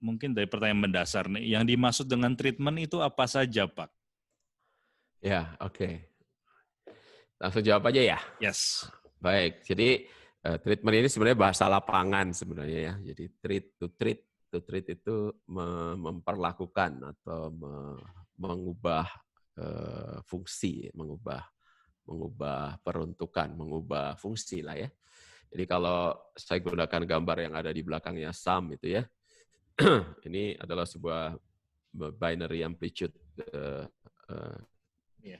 mungkin dari pertanyaan mendasar nih, yang dimaksud dengan treatment itu apa saja, Pak? Ya, oke. Langsung jawab aja ya. Yes. Baik, jadi treatment ini sebenarnya bahasa lapangan sebenarnya ya. Jadi to treat itu memperlakukan atau mengubah fungsi, mengubah peruntukan, mengubah fungsi lah ya. Jadi kalau saya gunakan gambar yang ada di belakangnya SAM itu ya, ini adalah sebuah binary amplitude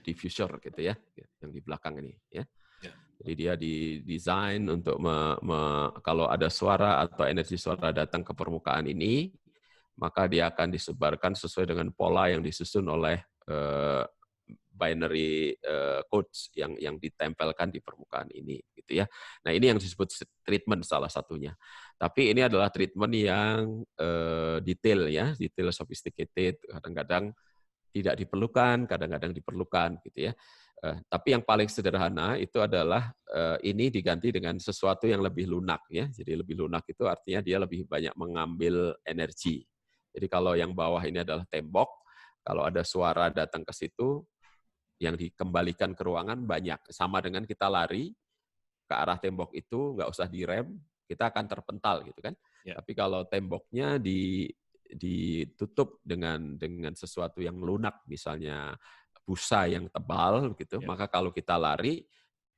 diffuser gitu ya, yang di belakang ini ya. Jadi dia didesain untuk kalau ada suara atau energi suara datang ke permukaan ini, maka dia akan disebarkan sesuai dengan pola yang disusun oleh binary codes yang ditempelkan di permukaan ini gitu ya. Nah, ini yang disebut treatment salah satunya. Tapi ini adalah treatment yang detail ya, detail sophisticated, kadang-kadang tidak diperlukan, kadang-kadang diperlukan gitu ya. Tapi yang paling sederhana itu adalah ini diganti dengan sesuatu yang lebih lunak ya. Jadi lebih lunak itu artinya dia lebih banyak mengambil energi. Jadi kalau yang bawah ini adalah tembok, kalau ada suara datang ke situ, yang dikembalikan ke ruangan banyak. Sama dengan kita lari ke arah tembok itu, nggak usah direm, kita akan terpental gitu kan. Ya. Tapi kalau temboknya ditutup dengan sesuatu yang lunak, misalnya busa yang tebal gitu, ya. Maka kalau kita lari,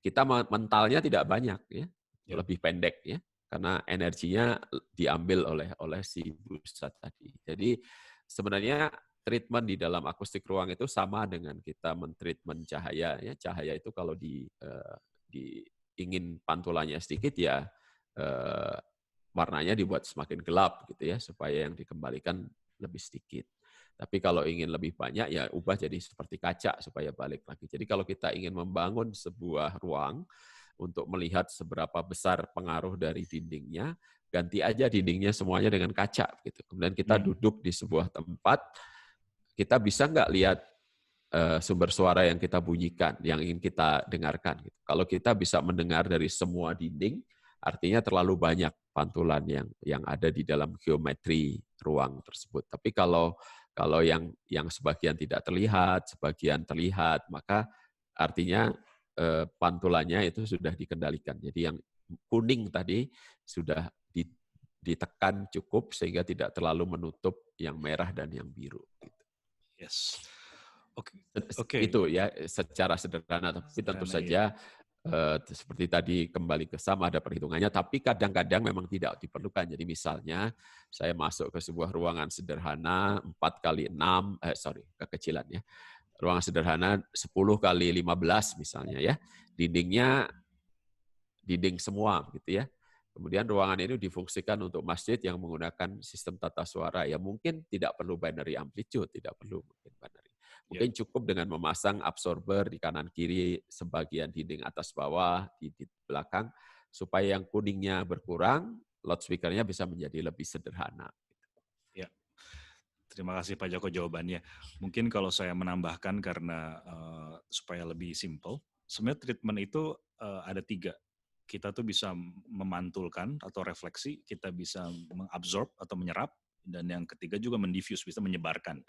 kita mentalnya tidak banyak ya, lebih pendek ya, karena energinya diambil oleh si busa tadi. Jadi sebenarnya treatment di dalam akustik ruang itu sama dengan kita mentreatment cahaya ya. Cahaya itu kalau ingin pantulannya sedikit ya warnanya dibuat semakin gelap gitu ya, supaya yang dikembalikan lebih sedikit. Tapi kalau ingin lebih banyak ya ubah jadi seperti kaca supaya balik lagi. Jadi kalau kita ingin membangun sebuah ruang untuk melihat seberapa besar pengaruh dari dindingnya, ganti aja dindingnya semuanya dengan kaca gitu. Kemudian kita duduk di sebuah tempat, kita bisa nggak lihat sumber suara yang kita bunyikan, yang ingin kita dengarkan. Gitu. Kalau kita bisa mendengar dari semua dinding, artinya terlalu banyak pantulan yang ada di dalam geometri ruang tersebut. Tapi kalau yang sebagian tidak terlihat, sebagian terlihat, maka artinya pantulannya itu sudah dikendalikan. Jadi yang kuning tadi sudah ditekan cukup sehingga tidak terlalu menutup yang merah dan yang biru. Gitu. Yes. Itu ya secara sederhana, tapi tentu saja seperti tadi kembali ke SAM ada perhitungannya, tapi kadang-kadang memang tidak diperlukan. Jadi misalnya saya masuk ke sebuah ruangan sederhana 4x6, kekecilan ya. Ruangan sederhana 10x15 misalnya ya. Dindingnya dinding semua gitu ya. Kemudian ruangan ini difungsikan untuk masjid yang menggunakan sistem tata suara. Ya mungkin tidak perlu binary amplitude, tidak perlu mungkin binary. Mungkin cukup dengan memasang absorber di kanan kiri, sebagian dinding atas bawah, di belakang, supaya yang kuningnya berkurang, loudspeaker-nya bisa menjadi lebih sederhana. Ya. Terima kasih Pak Joko jawabannya. Mungkin kalau saya menambahkan karena supaya lebih simple, sebenarnya treatment itu ada 3. Kita tuh bisa memantulkan atau refleksi, kita bisa mengabsorb atau menyerap, dan yang ketiga juga mendiffuse, bisa menyebarkan.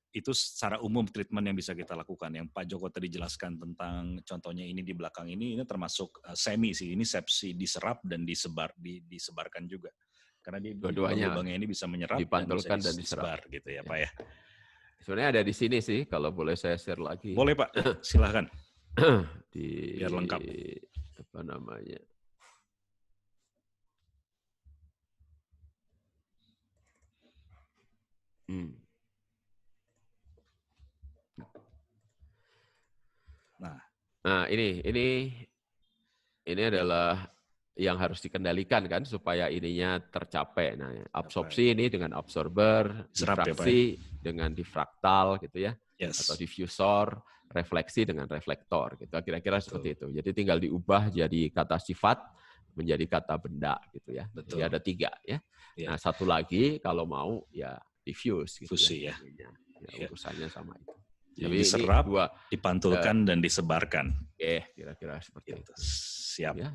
Itu secara umum treatment yang bisa kita lakukan. Yang Pak Joko tadi jelaskan tentang contohnya ini di belakang ini termasuk semi sih, ini sepsi diserap dan disebarkan juga. Karena di lubang-lubangnya ini bisa menyerap dipantulkan dan bisa disebar gitu ya Pak ya. Sebenarnya ada di sini sih, kalau boleh saya share lagi. Boleh Pak, silahkan. Biar lengkap. Apa namanya? Nah, ini adalah yang harus dikendalikan kan supaya ininya tercapai. Nah, absorpsi ini dengan absorber, difraksi dengan difraktal gitu ya, atau diffusor, refleksi dengan reflektor gitu. Kira-kira seperti itu. Jadi tinggal diubah jadi kata sifat menjadi kata benda gitu ya. Jadi ada 3 ya. Nah, satu lagi kalau mau ya diffuse gitu ya. Urusannya sama itu. Jadi diserap, dipantulkan dan disebarkan. Kira-kira seperti itu. Siap. Ya,